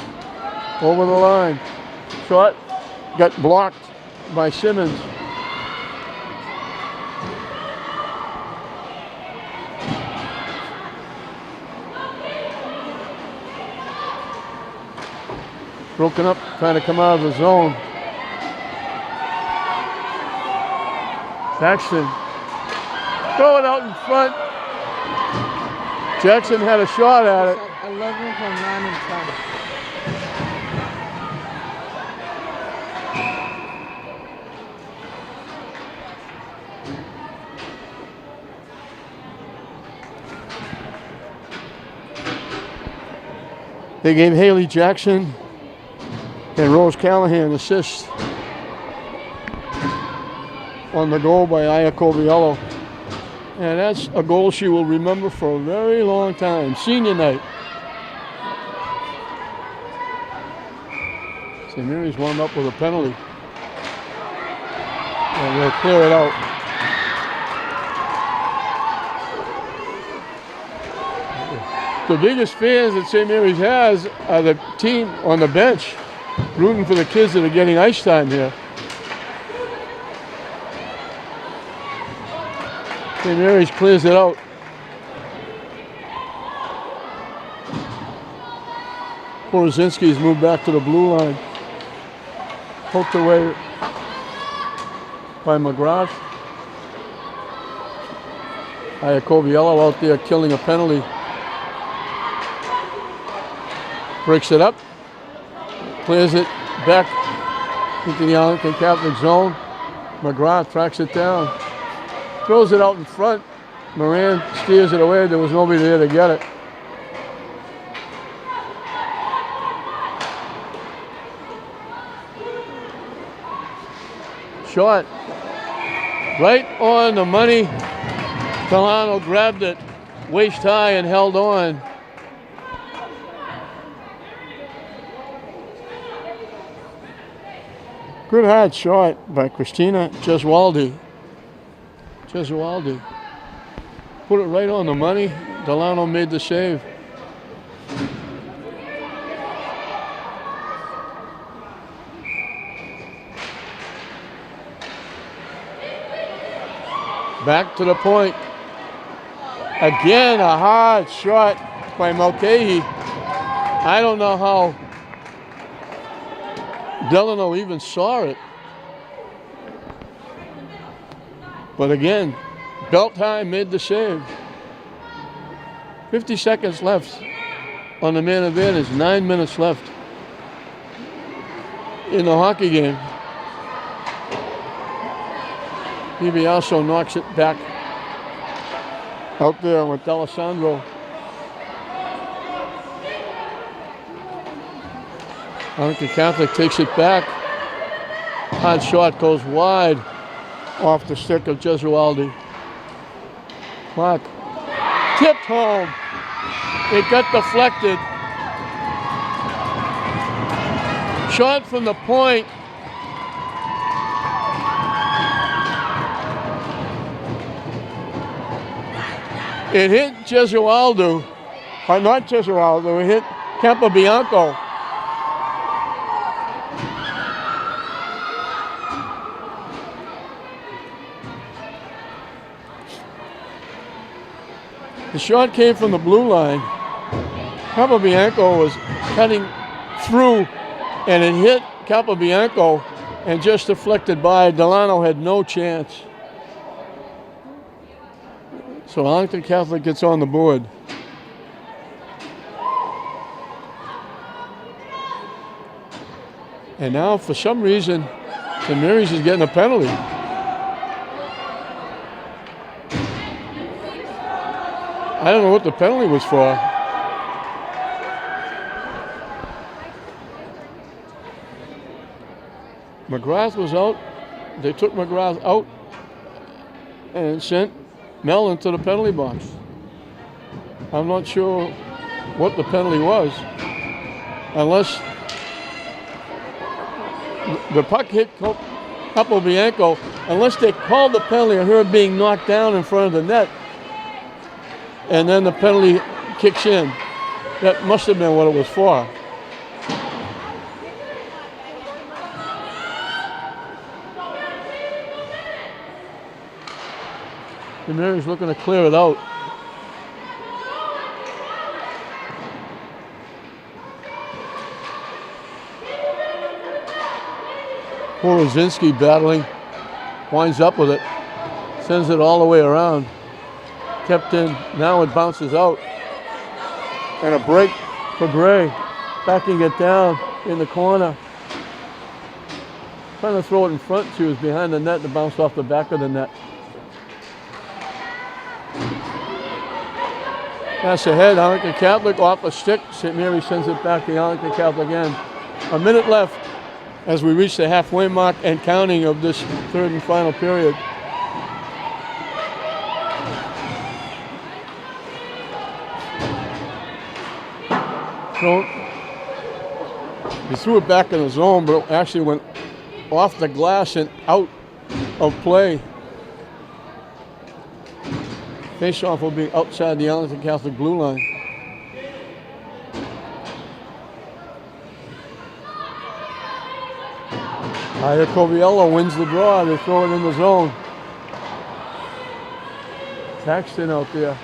S1: Over the line. Shot. Got blocked by Simmons. Broken up, trying to come out of the zone. Jackson. Throw it out in front. Jackson had a shot at it.
S2: 11 from 9 and 10.
S1: They gave Haley Jackson and Rose Callahan assists on the goal by Aya Coviello. And that's a goal she will remember for a very long time. Senior night. St. Mary's wound up with a penalty. And they'll clear it out. The biggest fans that St. Mary's has are the team on the bench, rooting for the kids that are getting ice time here. St. Mary's clears it out. Porozinski's moved back to the blue line. Poked away by McGrath. Iacoviello out there killing a penalty. Breaks it up. Clears it back into the Arlington Catholic zone. McGrath tracks it down. Throws it out in front. Moran steers it away. There was nobody there to get it. Shot. Right on the money. Delano grabbed it waist high and held on. Good hard shot by Christina Gesualdi. Put it right on the money. Delano made the save. Back to the point. Again, a hard shot by Mulcahy. I don't know how Delano even saw it. But again, Beltheim made the save. 50 seconds left on the man advantage. 9 minutes left in the hockey game. DiBiaso knocks it back out there with D'Alessandro. Arlington Catholic takes it back. Hard shot goes wide off the stick of Gesualdi. Clark tipped home. It got deflected. Shot from the point. It hit Gesualdo, or not Gesualdo, it hit Capobianco. The shot came from the blue line. Capobianco was cutting through, and it hit Capobianco and just deflected by. Delano had no chance. So Arlington Catholic gets on the board. And now, for some reason, St. Mary's is getting a penalty. I don't know what the penalty was for. McGrath was out. They took McGrath out and sent Mellon to the penalty box. I'm not sure what the penalty was, unless the puck hit Capobianco, unless they called the penalty on her being knocked down in front of the net, and then the penalty kicks in. That must have been what it was for. Mary's looking to clear it out. Poor Rosinski battling, winds up with it, sends it all the way around. Kept in, now it bounces out. And a break for Gray, backing it down in the corner. Trying to throw it in front, she was behind the net and it bounced off the back of the net. Pass ahead, Arlington Catholic off a stick. St. Mary sends it back to Arlington Catholic again. A minute left as we reach the halfway mark and counting of this third and final period. So he threw it back in the zone, but it actually went off the glass and out of play. Face-off will be outside the Arlington Catholic blue line. Coviello wins the draw. They throw it in the zone. Taxton out there.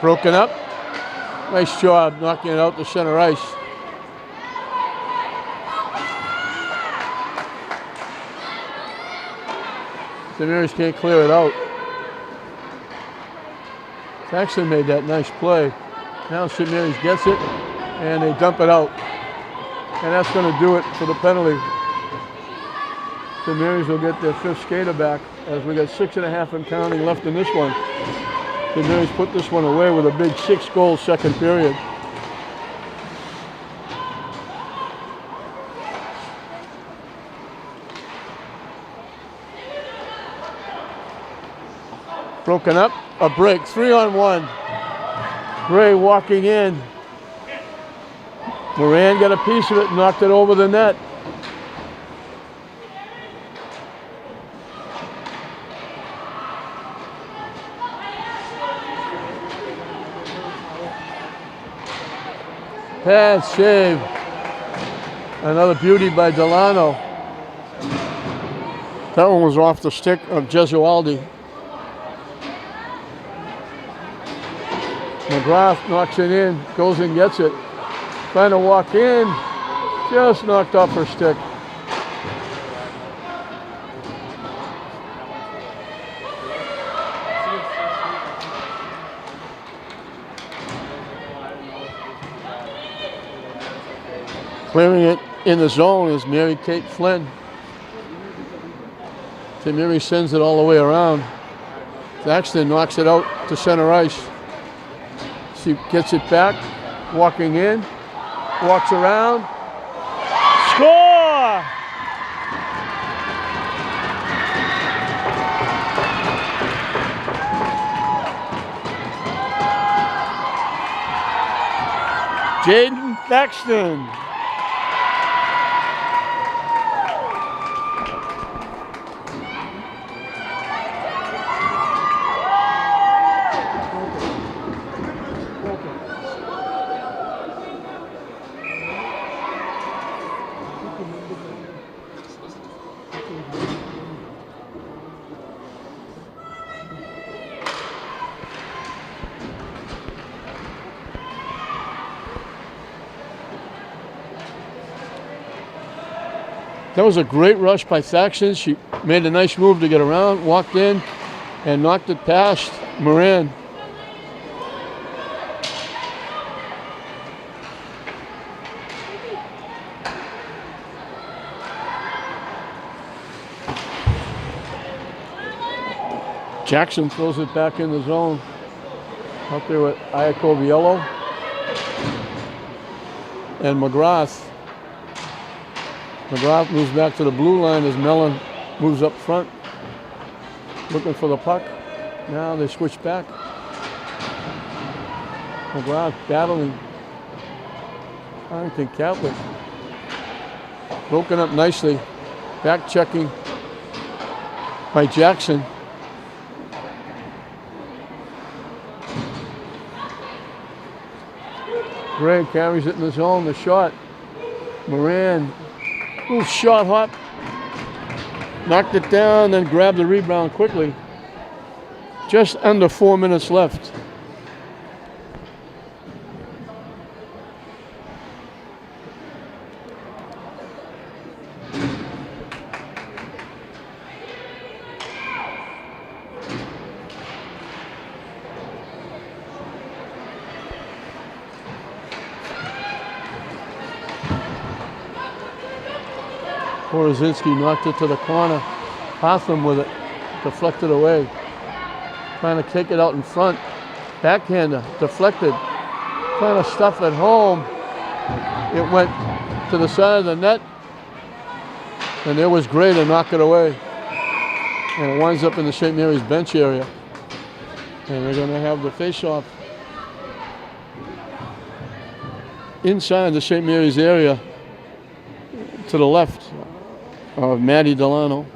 S1: Broken up. Nice job knocking it out to center ice. St. Mary's can't clear it out. Saxon made that nice play. Now St. Mary's gets it and they dump it out. And that's going to do it for the penalty. St. Mary's will get their fifth skater back as we got 6.5 and counting left in this one. St. Mary's put this one away with a big 6-goal second period. Broken up, a break, 3-on-1. Gray walking in. Moran got a piece of it, knocked it over the net. Pad save. Another beauty by Delano. That one was off the stick of Gesualdi. McGrath knocks it in, goes and gets it. Trying to walk in, just knocked off her stick. Clearing it in the zone is Mary Kate Flynn. St. Mary sends it all the way around. Thaxton knocks it out to center ice. She gets it back, walking in, walks around, score! Jaden Thaxton. That was a great rush by Thaxton. She made a nice move to get around, walked in, and knocked it past Moran. Jackson throws it back in the zone. Out there with Iacoviello and McGrath. McGrath moves back to the blue line as Mellon moves up front, looking for the puck. Now they switch back. McGrath battling Arlington Catholic. Broken up nicely. Back checking by Jackson. Gray carries it in the zone, the shot. Moran, little shot hop. Knocked it down, then grabbed the rebound quickly. Just under 4 minutes left. Borozinski knocked it to the corner. Hotham with it, deflected away. Trying to take it out in front. Backhander, deflected. Trying to stuff it home. It went to the side of the net. And there was Gray to knock it away. And it winds up in the St. Mary's bench area. And they're going to have the face-off inside the St. Mary's area to the left of Matty Delano.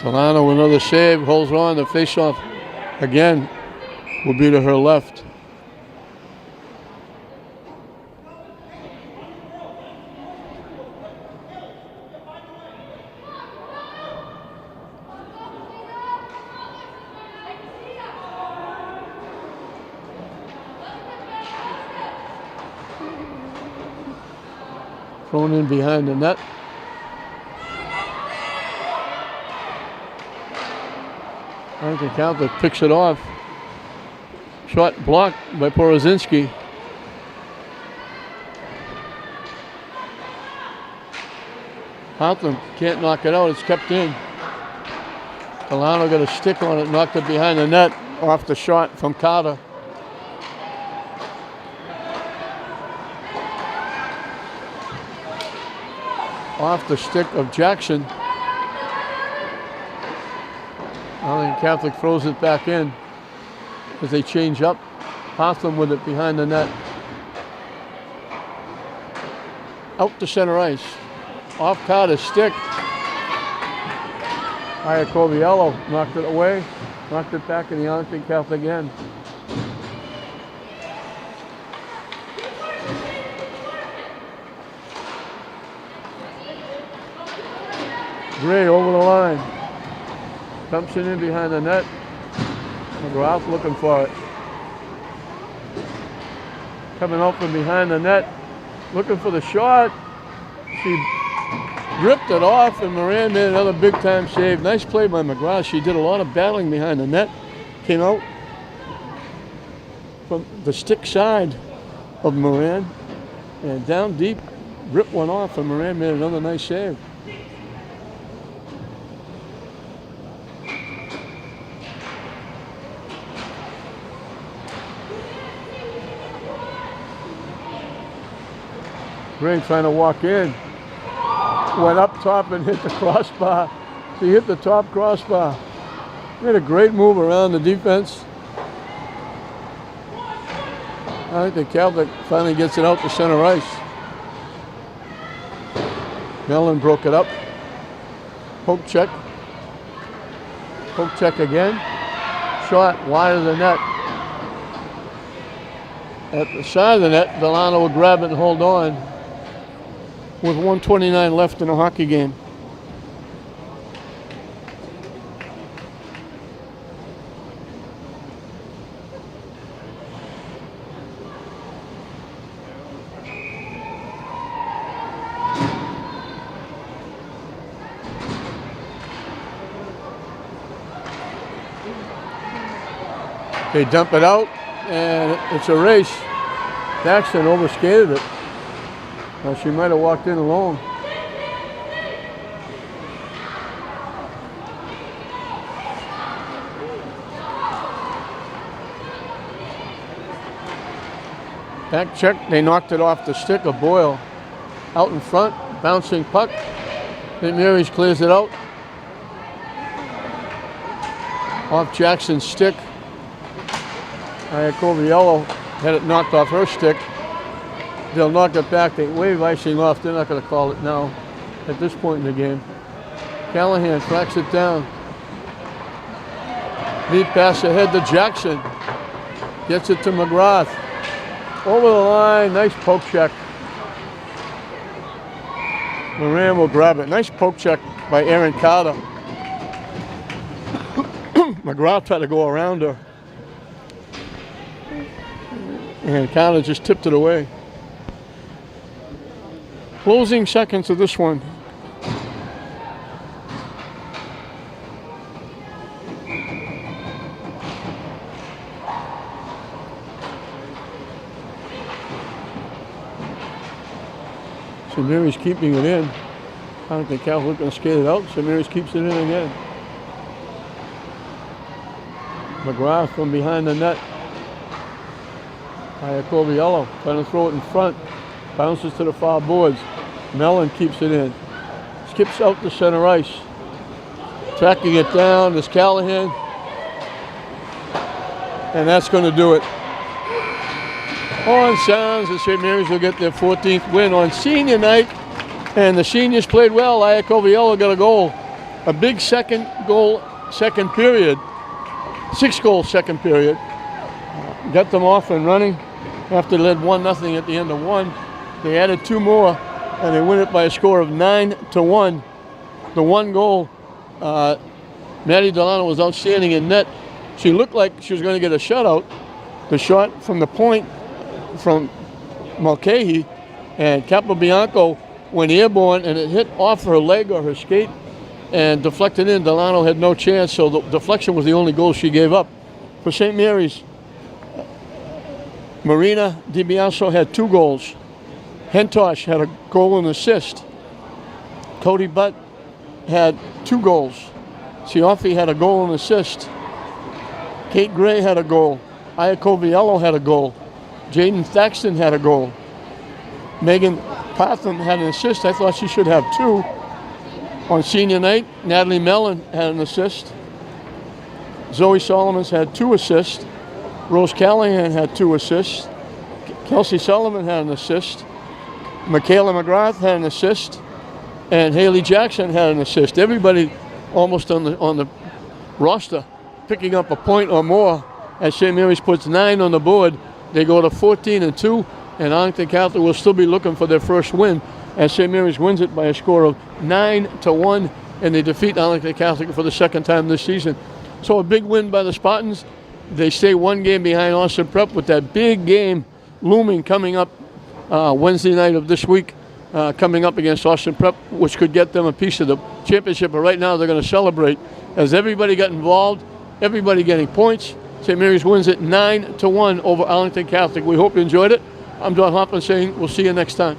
S1: Delano with another save, holds on. The face-off again will be to her left. Thrown in behind the net. Arlington Catholic picks it off. Shot blocked by Borozinski. Hotham can't knock it out. It's kept in. Delano got a stick on it, knocked it behind the net off the shot from Carter. Off the stick of Jackson. Arlington Catholic throws it back in as they change up. Hotham with it behind the net. Out to center ice. Off Carter's stick. Iacoviello knocked it away. Knocked it back in the Arlington Catholic end. Gray over the line. Dumps it in behind the net. McGrath looking for it. Coming up from behind the net. Looking for the shot. She ripped it off, and Moran made another big-time save. Nice play by McGrath. She did a lot of battling behind the net. Came out from the stick side of Moran. And down deep, ripped one off, and Moran made another nice save. Gray trying to walk in. Went up top and hit the crossbar. She hit the top crossbar. Made a great move around the defense. I think the Catholic finally gets it out to center ice. Mellon broke it up. Poke check. Poke check again. Shot wide of the net. At the side of the net, Delano will grab it and hold on with 1:29 left in a hockey game. They dump it out, and it's a race. Thaxton overskated it. Well, she might have walked in alone. Back check, they knocked it off the stick of Boyle. Out in front, bouncing puck. St. Mary's clears it out. Off Jackson's stick. Iacoviello had it knocked off her stick. They'll knock it back. They wave icing off. They're not going to call it now at this point in the game. Callahan tracks it down. Neat pass ahead to Jackson. Gets it to McGrath. Over the line. Nice poke check. Moran will grab it. Nice poke check by Aaron Carter. McGrath tried to go around her. And Carter just tipped it away. Closing seconds of this one. St. Mary's keeping it in. Arlington Catholic going to skate it out. St. Mary's keeps it in again. McGrath from behind the net. Iacoviello trying to throw it in front. Bounces to the far boards. Mellon keeps it in. Skips out to center ice. Tracking it down is Callahan. And that's going to do it. Horn sounds, and St. Mary's will get their 14th win on senior night. And the seniors played well. Iacoviello got a goal. A big second goal, second period. 6-goal second period. Got them off and running after they led 1-0 at the end of one. They added 2 more, and they win it by a score of 9-1. The one goal, Maddie Delano was outstanding in net. She looked like she was going to get a shutout. The shot from the point from Mulcahy, and Capobianco went airborne, and it hit off her leg or her skate and deflected in. Delano had no chance, so the deflection was the only goal she gave up. For St. Mary's, Marina DiBiaso had 2 goals. Hentosh had a goal and assist. Cody Butt had 2 goals. Cioffi had a goal and assist. Kate Gray had a goal. Iacoviello had a goal. Jaden Thaxton had a goal. Megan Patham had an assist. I thought she should have 2. On senior night, Natalie Mellon had an assist. Zoe Solomons had 2 assists. Rose Callahan had 2 assists. Kelsey Sullivan had an assist. Michaela McGrath had an assist. And Haley Jackson had an assist. Everybody almost on the roster picking up a point or more as St. Mary's puts 9 on the board. They go to 14-2, and Arlington Catholic will still be looking for their first win as St. Mary's wins it by a score of 9-1, and they defeat Arlington Catholic for the second time this season. So a big win by the Spartans. They stay 1 game behind Austin Prep with that big game looming coming up Wednesday night of this week, coming up against Austin Prep, which could get them a piece of the championship. But right now they're going to celebrate as everybody got involved, everybody getting points. St. Mary's wins it 9-1 over Arlington Catholic. We hope you enjoyed it. I'm Don Hoffman saying we'll see you next time.